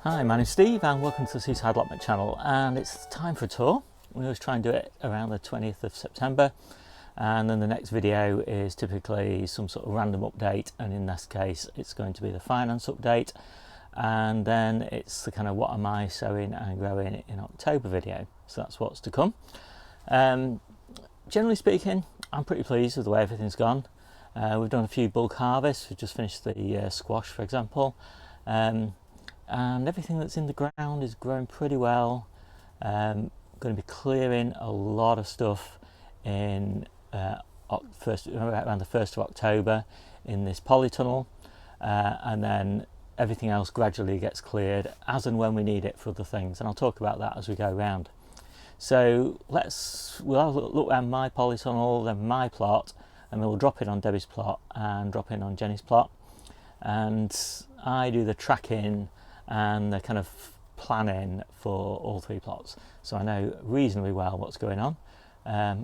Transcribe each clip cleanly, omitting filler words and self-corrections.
Hi, my name's Steve and welcome to the Seaside Allotment channel, and it's time for a tour. We always try and do it around the 20th of September, and then the next video is typically some sort of random update, and in this case it's going to be the finance update, and then it's the kind of what am I sowing and growing in October video. So that's what's to come. Generally speaking, I'm pretty pleased with the way everything's gone. We've done a few bulk harvests. We've just finished the squash, for example, and everything that's in the ground is growing pretty well. Going to be clearing a lot of stuff in around the 1st of October in this polytunnel, and then everything else gradually gets cleared as and when we need it for other things, and I'll talk about that as we go around. So we'll have a look around my polytunnel, then my plot, and then we'll drop in on Debbie's plot and drop in on Jennie's plot, and I do the tracking and the kind of planning for all three plots, so I know reasonably well what's going on,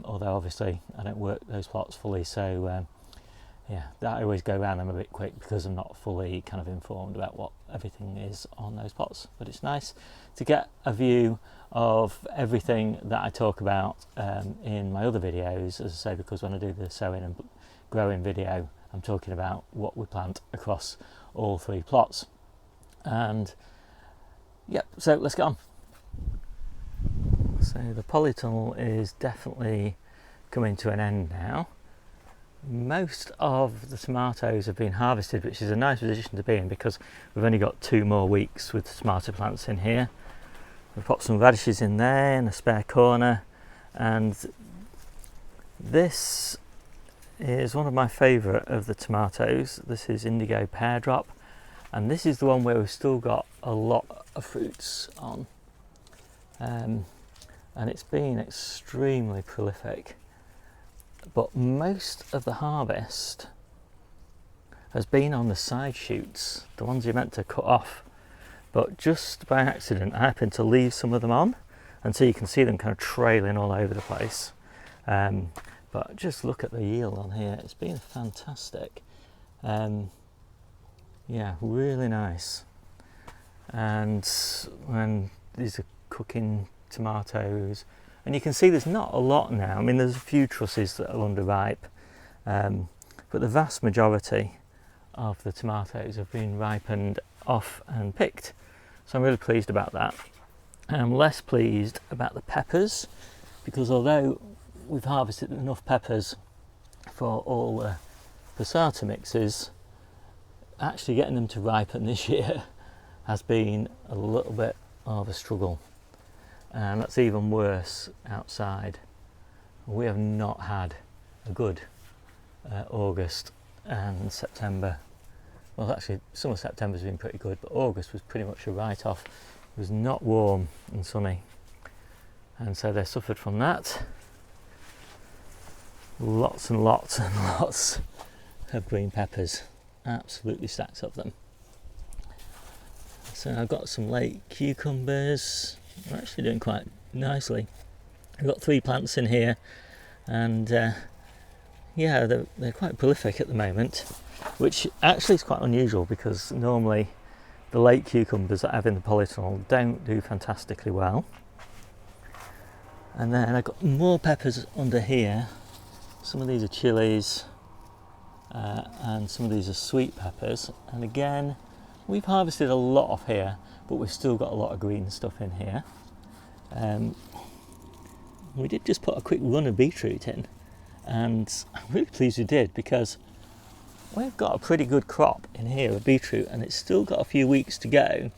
although obviously I don't work those plots fully, so yeah, I always go around them a bit quick because I'm not fully kind of informed about what everything is on those plots. But it's nice to get a view of everything that I talk about in my other videos, as I say, because when I do the sowing and growing video, I'm talking about what we plant across all three plots. And yep, so let's get on. So the polytunnel is definitely coming to an end now. Most of the tomatoes have been harvested, which is a nice position to be in because we've only got 2 more weeks with the tomato plants in here. We've got some radishes in there in a spare corner, and this is one of my favourite of the tomatoes. This is indigo pear drop, and this is the one where we've still got a lot of fruits on, and it's been extremely prolific. But most of the harvest has been on the side shoots, the ones you're meant to cut off. But just by accident, I happened to leave some of them on, and so you can see them kind of trailing all over the place. But just look at the yield on here; it's been fantastic. Yeah, really nice. And when these are cooking tomatoes. And you can see there's not a lot now. I mean, there's a few trusses that are underripe, but the vast majority of the tomatoes have been ripened off and picked. So I'm really pleased about that. I'm less pleased about the peppers, because although we've harvested enough peppers for all the passata mixes, actually getting them to ripen this year has been a little bit of a struggle. And that's even worse outside. We have not had a good August and September. Well, actually some of September's been pretty good, but August was pretty much a write-off. It was not warm and sunny, and so they suffered from that. Lots and lots and lots of green peppers, absolutely stacks of them. So I've got some late cucumbers. We're actually doing quite nicely. I've got 3 plants in here, and yeah, they're quite prolific at the moment, which actually is quite unusual because normally the late cucumbers that I have in the polytunnel don't do fantastically well. And then I've got more peppers under here. Some of these are chilies, and some of these are sweet peppers. And again, we've harvested a lot off here, but we've still got a lot of green stuff in here. We did just put a quick run of beetroot in, and I'm really pleased we did, because we've got a pretty good crop in here of beetroot, and it's still got a few weeks to go.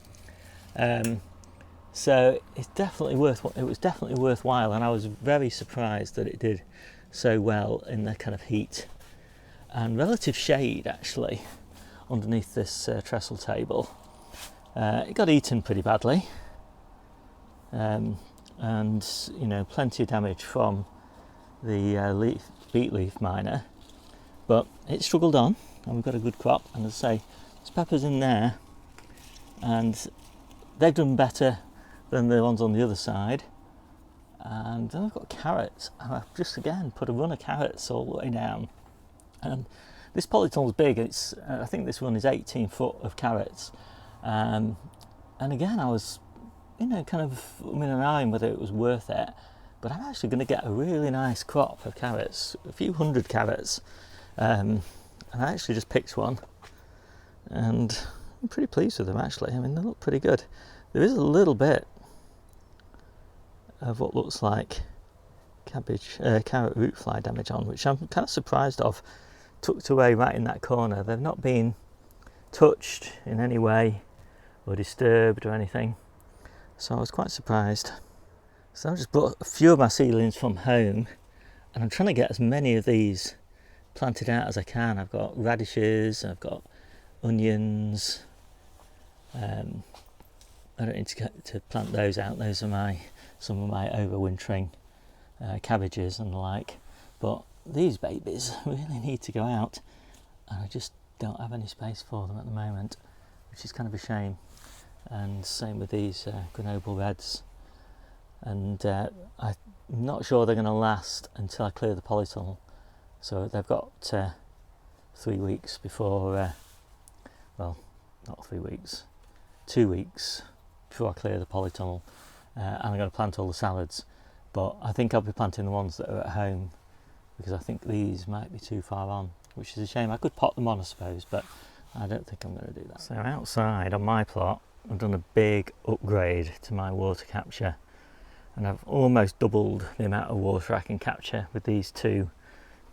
So it's definitely it was definitely worthwhile, and I was very surprised that it did so well in the kind of heat and relative shade actually underneath this trestle table. It got eaten pretty badly, and you know, plenty of damage from the beet leaf miner, but it struggled on, and we've got a good crop. And as I say, there's peppers in there, and they've done better than the ones on the other side. And then we've got carrots, and I've just again put a run of carrots all the way down. And this polytunnel is big. It's I think this one is 18 foot of carrots, And again, I was, kind of in and ahhing whether it was worth it, but I'm actually going to get a really nice crop of carrots, a few hundred carrots, and I actually just picked one, and I'm pretty pleased with them actually. I mean, they look pretty good. There is a little bit of what looks like carrot root fly damage on, which I'm kind of surprised of, tucked away right in that corner. They've not been touched in any way or disturbed or anything, so I was quite surprised. So I just brought a few of my seedlings from home, and I'm trying to get as many of these planted out as I can. I've got radishes, I've got onions. I don't need to plant those out. Those are some of my overwintering cabbages and the like. But these babies really need to go out, and I just don't have any space for them at the moment, which is kind of a shame. And same with these Grenoble Reds. And I'm not sure they're going to last until I clear the polytunnel. So they've got 3 weeks before, well, not 3 weeks, 2 weeks before I clear the polytunnel. And I'm going to plant all the salads. But I think I'll be planting the ones that are at home, because I think these might be too far on, which is a shame. I could pot them on, I suppose, but I don't think I'm going to do that. So outside on my plot, I've done a big upgrade to my water capture, and I've almost doubled the amount of water I can capture with these 2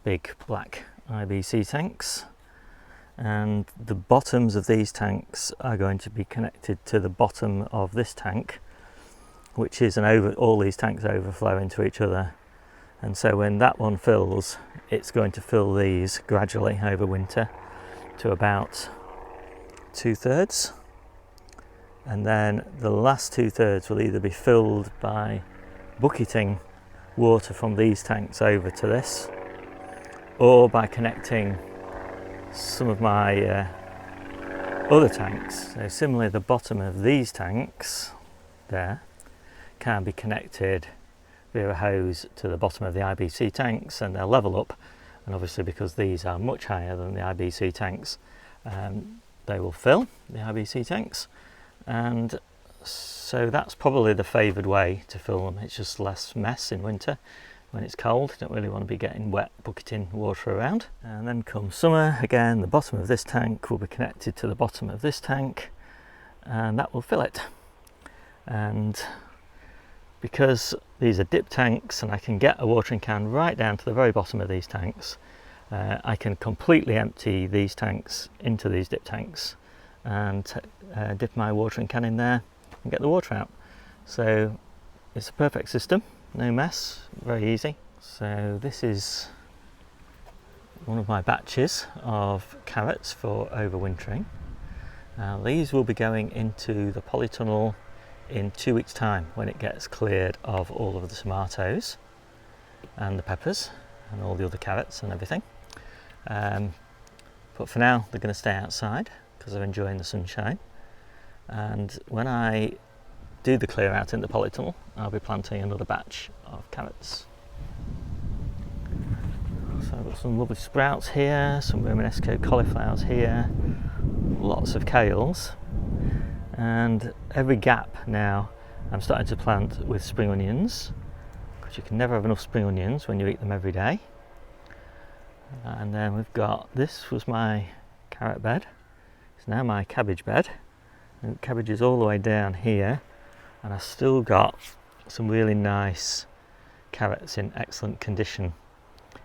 big black IBC tanks. And the bottoms of these tanks are going to be connected to the bottom of this tank, which is all these tanks overflow into each other. And so when that one fills, it's going to fill these gradually over winter to about 2/3. And then the last 2/3 will either be filled by bucketing water from these tanks over to this, or by connecting some of my other tanks. So similarly, the bottom of these tanks there can be connected via a hose to the bottom of the IBC tanks, and they'll level up. And obviously, because these are much higher than the IBC tanks, they will fill the IBC tanks. And so that's probably the favoured way to fill them. It's just less mess in winter when it's cold. You don't really want to be getting wet bucketing water around. And then come summer, again, the bottom of this tank will be connected to the bottom of this tank, and that will fill it. And because these are dip tanks and I can get a watering can right down to the very bottom of these tanks, I can completely empty these tanks into these dip tanks and dip my watering can in there and get the water out. So it's a perfect system, no mess, very easy. So this is one of my batches of carrots for overwintering. These will be going into the polytunnel in 2 weeks' time, when it gets cleared of all of the tomatoes and the peppers and all the other carrots and everything. But for now, they're going to stay outside because they're enjoying the sunshine. And when I do the clear out in the polytunnel, I'll be planting another batch of carrots. So I've got some lovely sprouts here, some Romanesco cauliflowers here, lots of kales, and every gap now I'm starting to plant with spring onions, because you can never have enough spring onions when you eat them every day. And then we've got, this was my carrot bed, it's now my cabbage bed, and cabbages all the way down here, and I've still got some really nice carrots in excellent condition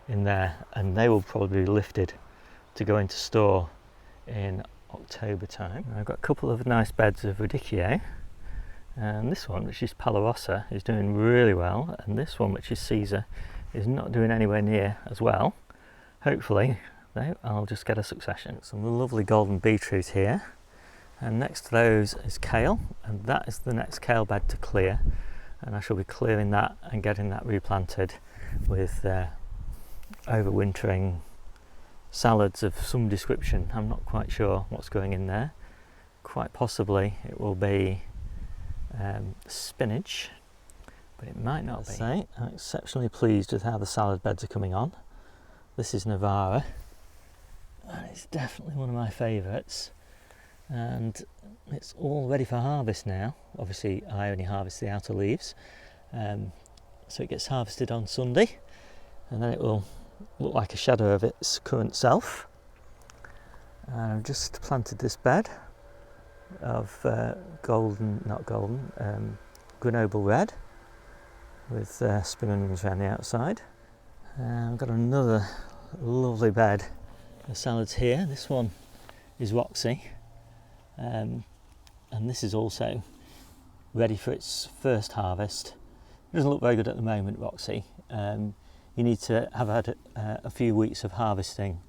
in there, and they will probably be lifted to go into store in October time. I've got a couple of nice beds of radicchio, and this one, which is Palosa, is doing really well, and this one, which is Caesar, is not doing anywhere near as well. Hopefully though, I'll just get a succession. Some lovely golden beetroot here, and next to those is kale, and that is the next kale bed to clear, and I shall be clearing that and getting that replanted with overwintering salads of some description. I'm not quite sure what's going in there. Quite possibly it will be spinach, but it might not be. I'm exceptionally pleased with how the salad beds are coming on. This is Navarra, and it's definitely one of my favourites. and it's all ready for harvest now. Obviously I only harvest the outer leaves, so it gets harvested on Sunday, and then it will look like a shadow of its current self. I've just planted this bed of Grenoble red with spring onions around the outside. I've got another lovely bed of salads here. This one is Roxy, and this is also ready for its first harvest. It doesn't look very good at the moment, Roxy. You need to have had a few weeks of harvesting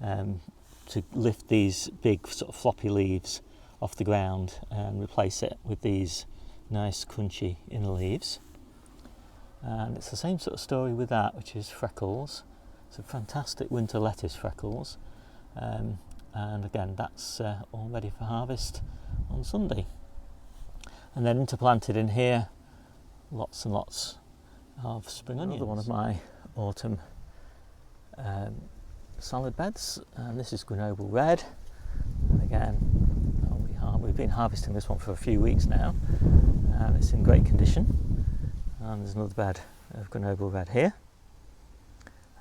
to lift these big sort of floppy leaves off the ground and replace it with these nice crunchy inner leaves. And it's the same sort of story with that, which is Freckles. It's a fantastic winter lettuce, Freckles, and again that's all ready for harvest on Sunday. And then interplanted in here, lots and lots of spring onions. Another one of my autumn salad beds, and this is Grenoble red, and again we've been harvesting this one for a few weeks now, and it's in great condition. And there's another bed of Grenoble red here.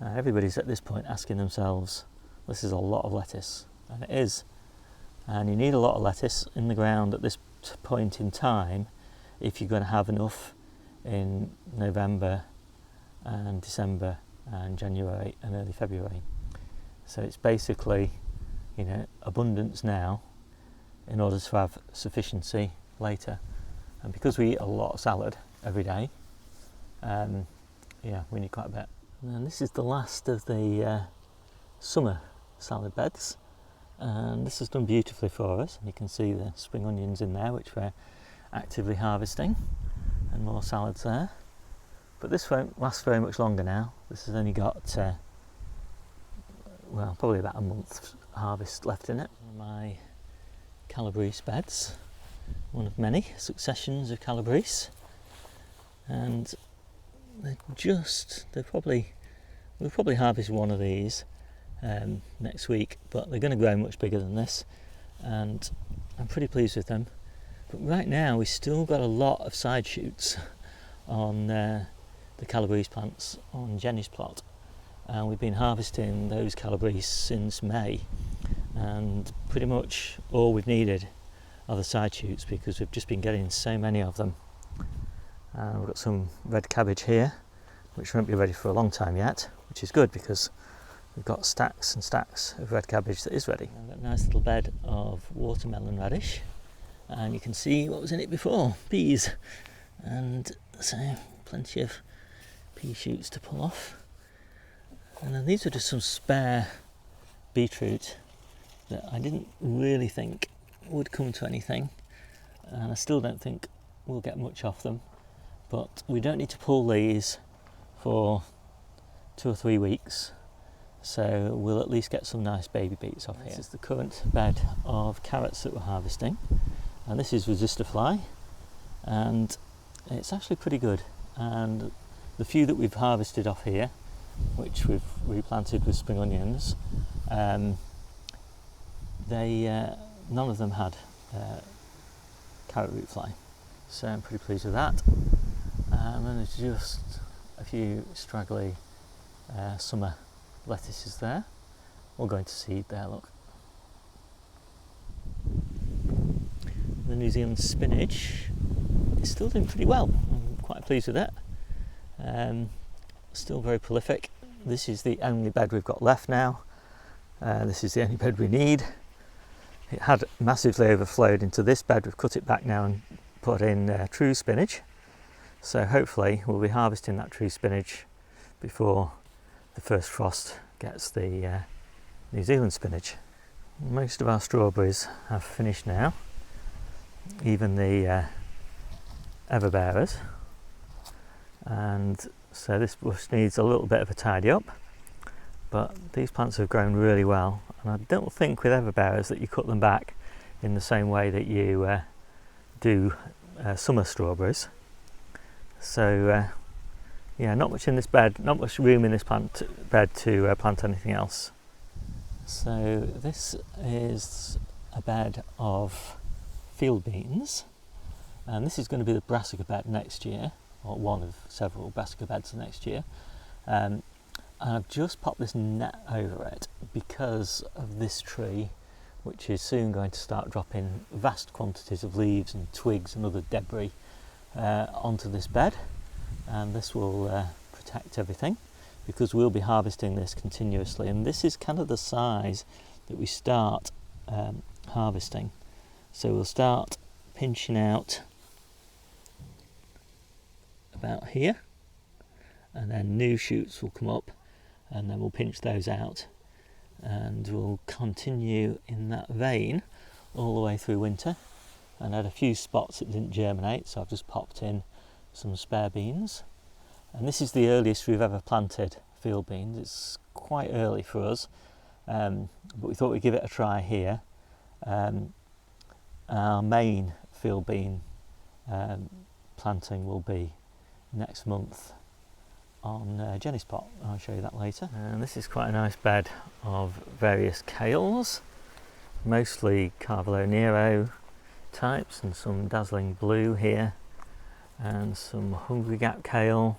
Everybody's at this point asking themselves, this is a lot of lettuce, and it is, and you need a lot of lettuce in the ground at this point in time if you're going to have enough in November and December and January and early February. So it's basically, abundance now in order to have sufficiency later. And because we eat a lot of salad every day, we need quite a bit. And this is the last of the summer salad beds, and this has done beautifully for us. And you can see the spring onions in there, which we're actively harvesting, and more salads there. But this won't last very much longer now. This has only got probably about a month's harvest left in it. My Calabrese beds, one of many successions of Calabrese, and we'll probably harvest one of these next week, but they're going to grow much bigger than this, and I'm pretty pleased with them. But right now we've still got a lot of side shoots on the Calabrese plants on Jennie's plot, and we've been harvesting those Calabrese since May, and pretty much all we've needed are the side shoots because we've just been getting so many of them. We've got some red cabbage here, which won't be ready for a long time yet, which is good because we've got stacks and stacks of red cabbage that is ready. I've got a nice little bed of watermelon radish, and you can see what was in it before, peas, and so plenty of pea shoots to pull off. And then these are just some spare beetroot that I didn't really think would come to anything, and I still don't think we'll get much off them, but we don't need to pull these for 2 or 3 weeks, so we'll at least get some nice baby beets off here. This is the current bed of carrots that we're harvesting, and this is resistor-fly, and it's actually pretty good. And the few that we've harvested off here, which we've replanted with spring onions, none of them had carrot root fly, so I'm pretty pleased with that. And then there's just a few straggly summer lettuces there, all going to seed there, look. The New Zealand spinach is still doing pretty well. I'm quite pleased with it. Still very prolific. This is the only bed we've got left now. This is the only bed we need. It had massively overflowed into this bed. We've cut it back now and put in true spinach. So hopefully we'll be harvesting that true spinach before the first frost gets the New Zealand spinach. Most of our strawberries have finished now, even the everbearers, and so this bush needs a little bit of a tidy up, but these plants have grown really well, and I don't think with everbearers that you cut them back in the same way that you do summer strawberries. So yeah, not much in this bed, not much room in this bed to plant anything else. So this is a bed of field beans, and this is going to be the brassica bed next year, or one of several brassica beds next year. And I've just popped this net over it because of this tree, which is soon going to start dropping vast quantities of leaves and twigs and other debris onto this bed, and this will protect everything, because we'll be harvesting this continuously. And this is kind of the size that we start harvesting. So we'll start pinching out about here, and then new shoots will come up, and then we'll pinch those out, and we'll continue in that vein all the way through winter. And I had a few spots that didn't germinate, so I've just popped in some spare beans. And this is the earliest we've ever planted field beans. It's quite early for us, but we thought we'd give it a try here. Our main field bean planting will be next month on Jennie's pot. I'll show you that later. And this is quite a nice bed of various kales, mostly Carvalho Nero types, and some dazzling blue here, and some hungry gap kale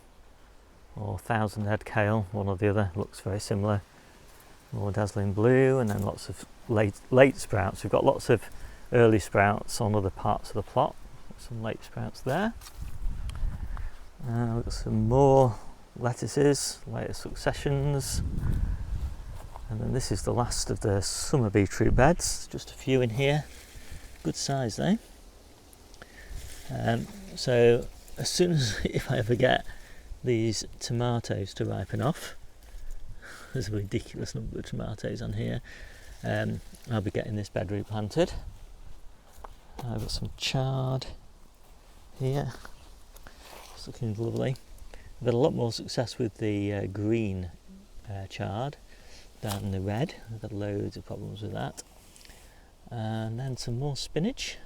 or thousand head kale, one or the other, looks very similar. More dazzling blue, and then lots of late sprouts. We've got lots of early sprouts on other parts of the plot, some late sprouts there. We've got some more lettuces, later successions, and then this is the last of the summer beetroot beds, just a few in here, good size though. So as soon as, if I ever get these tomatoes to ripen off, there's a ridiculous number of tomatoes on here, I'll be getting this bed replanted. I've got some chard here, it's looking lovely. I've had a lot more success with the green chard than the red. I've had loads of problems with that. And then some more spinach.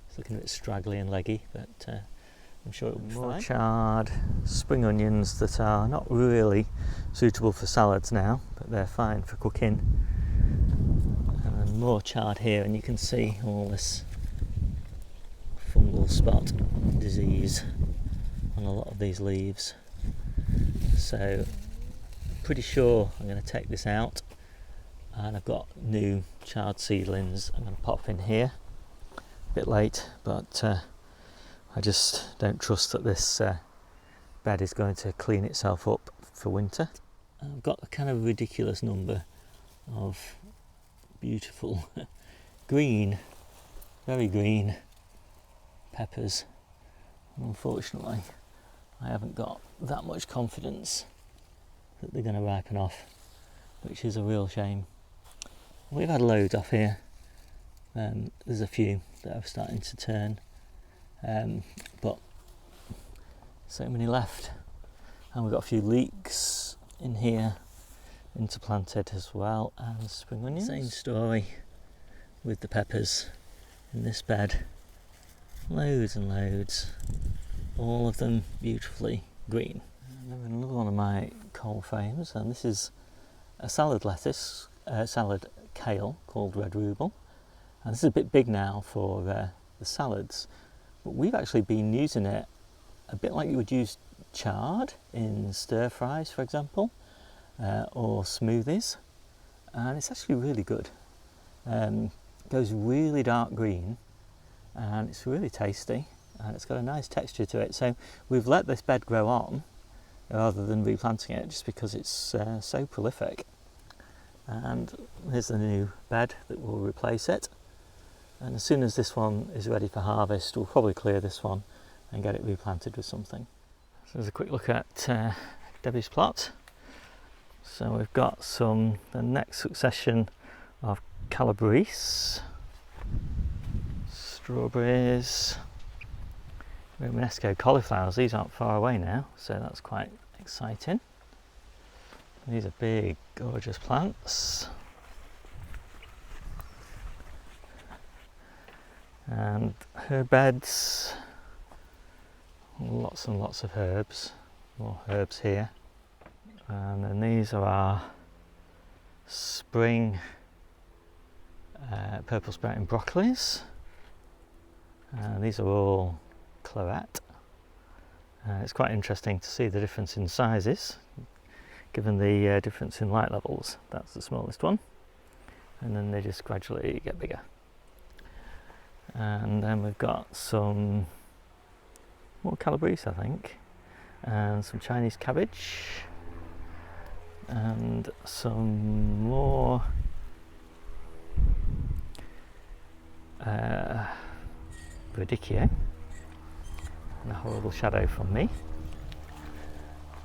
It's looking a bit straggly and leggy, but I'm sure it'll be fine. More chard, spring onions that are not really suitable for salads now, but they're fine for cooking. And then more chard here, and you can see all this fungal spot disease on a lot of these leaves. So pretty sure I'm going to take this out, and I've got new chard seedlings I'm going to pop in here. A bit late, but I just don't trust that this bed is going to clean itself up for winter. I've got a kind of ridiculous number of beautiful green, very green peppers. Unfortunately, I haven't got that much confidence that they're going to ripen off, which is a real shame. We've had loads off here. There's a few that are starting to turn, but so many left. And we've got a few leeks in here, interplanted as well, and spring onions. Same story with the peppers in this bed. Loads and loads, all of them beautifully green. And then another one of my coal frames, and this is a salad lettuce, salad kale called red ruble. And this is a bit big now for the salads, but we've actually been using it a bit like you would use chard in stir fries, for example, or smoothies, and it's actually really good. It goes really dark green, and it's really tasty, and it's got a nice texture to it. So we've let this bed grow on rather than replanting it, just because it's so prolific. And here's the new bed that will replace it. And as soon as this one is ready for harvest, we'll probably clear this one and get it replanted with something. So there's a quick look at Debbie's plot. So we've got the next succession of calabrese, strawberries, Romanesco cauliflowers. These aren't far away now, so that's quite exciting. These are big, gorgeous plants. And herb beds, lots and lots of herbs, more herbs here. And then these are our spring purple sprouting broccolis. These are all claret. It's quite interesting to see the difference in sizes given the difference in light levels. That's the smallest one, and then they just gradually get bigger. And then we've got some more calabrese, I think, and some Chinese cabbage, and some more radicchio, and a horrible shadow from me,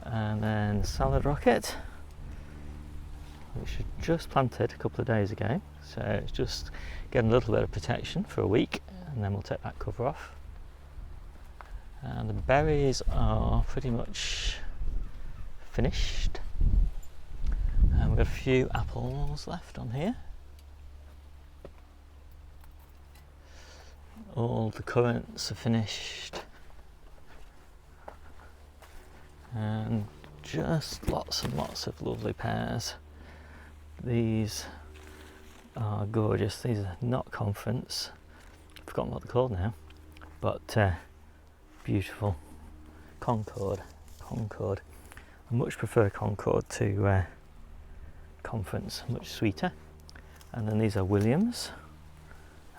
and then salad rocket, which was just planted a couple of days ago, so it's just getting a little bit of protection for a week, and then we'll take that cover off. And the berries are pretty much finished, and we've got a few apples left on here. All the currants are finished, and just lots and lots of lovely pears. These are gorgeous. These are not conference. I've forgotten what they're called now, but beautiful. Concord. I much prefer Concord to conference, much sweeter. And then these are Williams.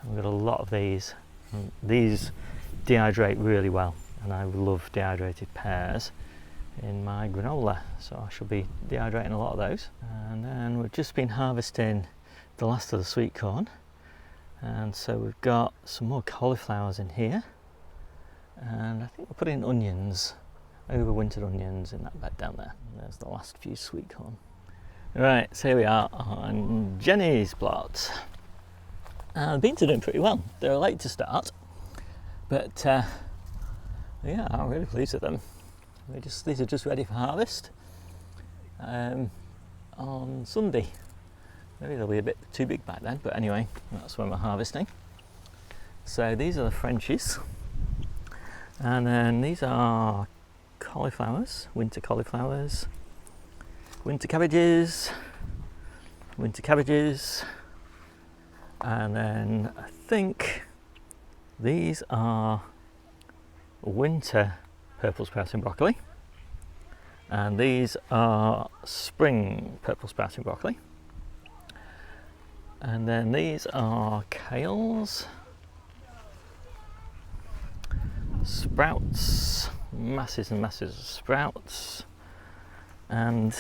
And we've got a lot of these. And these dehydrate really well, and I love dehydrated pears in my granola, so I shall be dehydrating a lot of those. And then we've just been harvesting the last of the sweet corn, and so we've got some more cauliflowers in here, and I think we're putting onions, overwintered onions, in that bed down there. And there's the last few sweet corn. Right, so here we are on Jennie's plot. The beans are doing pretty well. They're late to start, but yeah, I'm really pleased with them. These are just ready for harvest on Sunday. Maybe they'll be a bit too big back then, but anyway, that's when we're harvesting. So these are the Frenchies, and then these are cauliflowers, winter cauliflowers, winter cabbages, and then I think these are winter purple sprouting broccoli, and these are spring purple sprouting broccoli, and then these are kales, sprouts, masses and masses of sprouts, and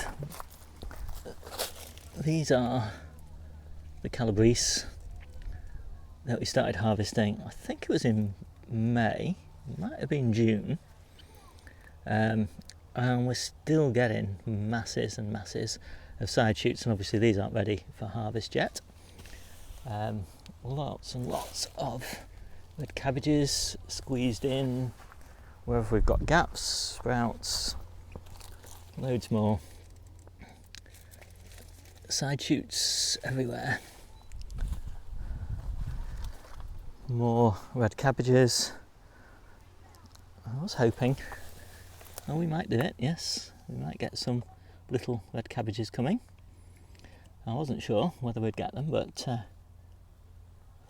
these are the calabrese that we started harvesting. I think it was in May, it might have been June. And we're still getting masses and masses of side shoots, and obviously these aren't ready for harvest yet. Lots and lots of red cabbages squeezed in wherever we've got gaps, sprouts, loads more side shoots everywhere. More red cabbages. I was hoping, oh, we might do it, yes, we might get some little red cabbages coming. I wasn't sure whether we'd get them, but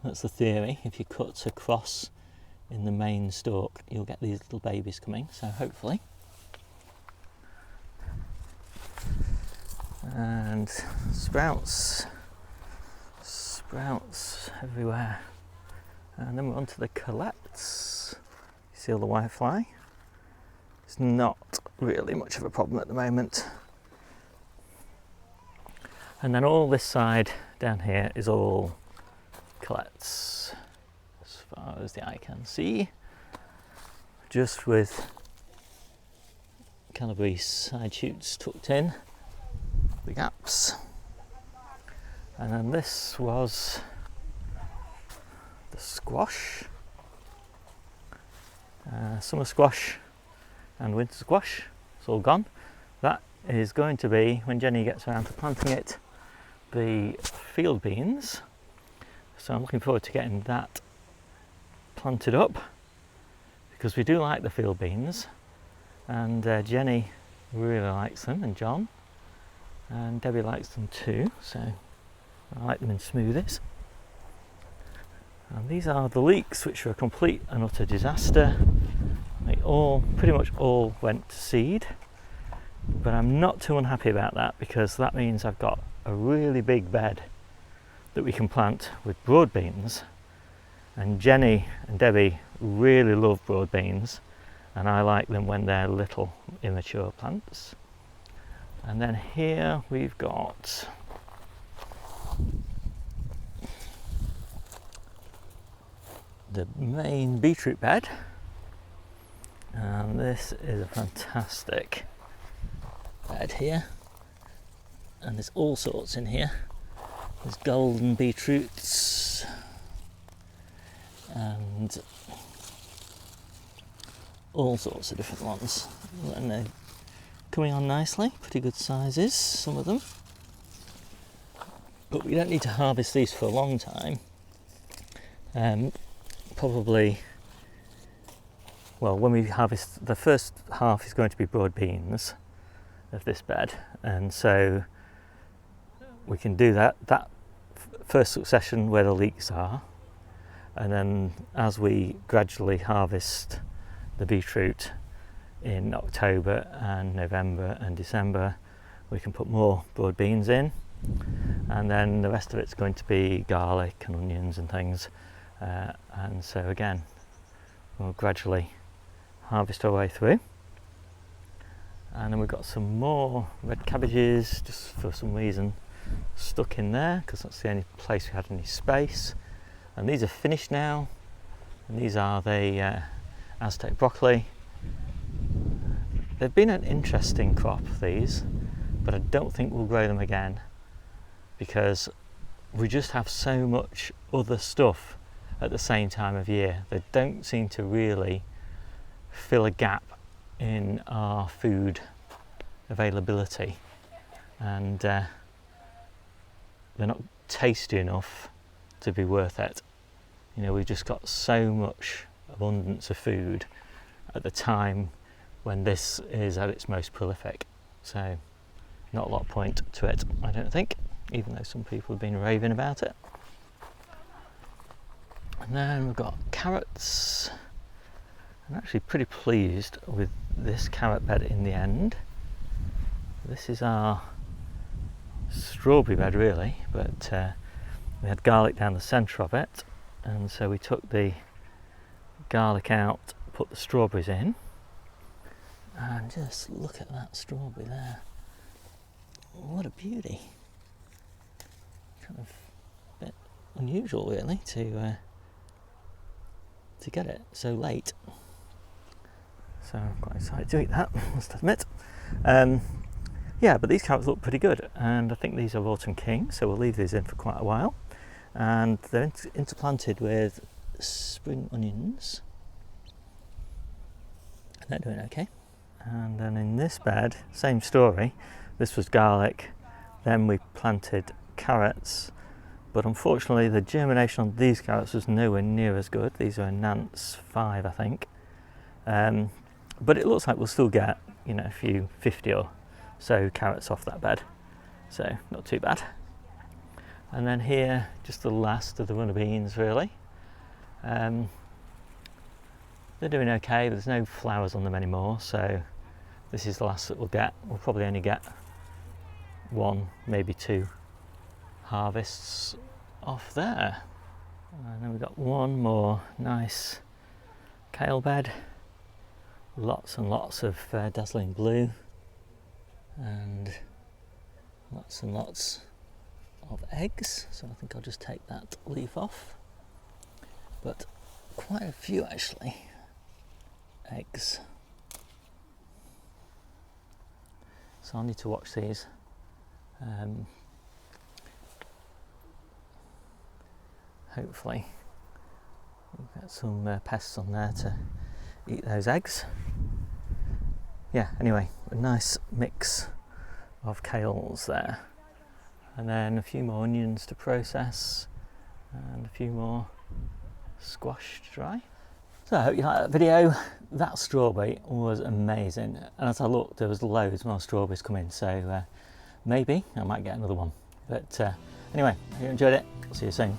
that's the theory. If you cut across in the main stalk, you'll get these little babies coming, so hopefully. And sprouts everywhere. And then we're on to the colettes. You see all the whitefly? It's not really much of a problem at the moment. And then all this side down here is all colettes, as far as the eye can see, just with calabrese side shoots tucked in the gaps. And then this was the squash, summer squash and winter squash. It's all gone. That is going to be, when Jennie gets around to planting it, the field beans. So I'm looking forward to getting that planted up, because we do like the field beans, and Jennie really likes them, and John, and Debbie likes them too, so I like them in smoothies. And these are the leeks, which were a complete and utter disaster. They pretty much all went to seed, but I'm not too unhappy about that, because that means I've got a really big bed that we can plant with broad beans. And Jennie and Debbie really love broad beans, and I like them when they're little immature plants. And then here we've got the main beetroot bed, and this is a fantastic bed here, and there's all sorts in here. There's golden beetroots and all sorts of different ones, and they're coming on nicely, pretty good sizes, some of them, but we don't need to harvest these for a long time. Probably, well, when we harvest, the first half is going to be broad beans of this bed, and so we can do that first succession where the leeks are, and then as we gradually harvest the beetroot in October and November and December, we can put more broad beans in, and then the rest of it's going to be garlic and onions and things. And so again, we'll gradually harvest our way through. And then we've got some more red cabbages, just for some reason stuck in there, because that's the only place we had any space. And these are finished now, and these are the Aztec broccoli. They've been an interesting crop, these, but I don't think we'll grow them again, because we just have so much other stuff at the same time of year. They don't seem to really fill a gap in our food availability, and they're not tasty enough to be worth it. You know, we've just got so much abundance of food at the time when this is at its most prolific, so not a lot of point to it, I don't think, even though some people have been raving about it. And then we've got carrots. I'm actually pretty pleased with this carrot bed in the end. This is our strawberry bed really, but we had garlic down the centre of it, and so we took the garlic out, put the strawberries in, and just look at that strawberry there. What a beauty. Kind of a bit unusual really to get it so late. So I'm quite excited to eat that, must admit. Yeah, but these carrots look pretty good, and I think these are Autumn King, so we'll leave these in for quite a while. And they're interplanted with spring onions, and they're doing okay. And then in this bed, same story. This was garlic, then we planted carrots, but unfortunately the germination on these carrots was nowhere near as good. These are Nance 5, I think. But it looks like we'll still get, you know, a few 50 or so carrots off that bed, so not too bad. And then here, just the last of the runner beans really. They're doing okay, but there's no flowers on them anymore, so this is the last that we'll get. We'll probably only get one, maybe two harvests off there. And then we've got one more nice kale bed, lots and lots of dazzling blue, and lots of eggs, so I think I'll just take that leaf off, but quite a few actually eggs, so I'll need to watch these. Hopefully we'll get some pests on there to eat those eggs. Yeah, anyway, a nice mix of kales there, and then a few more onions to process, and a few more squash to dry. So I hope you liked that video. That strawberry was amazing, and as I looked there was loads more strawberries coming, so maybe I might get another one. But anyway, I hope you enjoyed it. See you soon.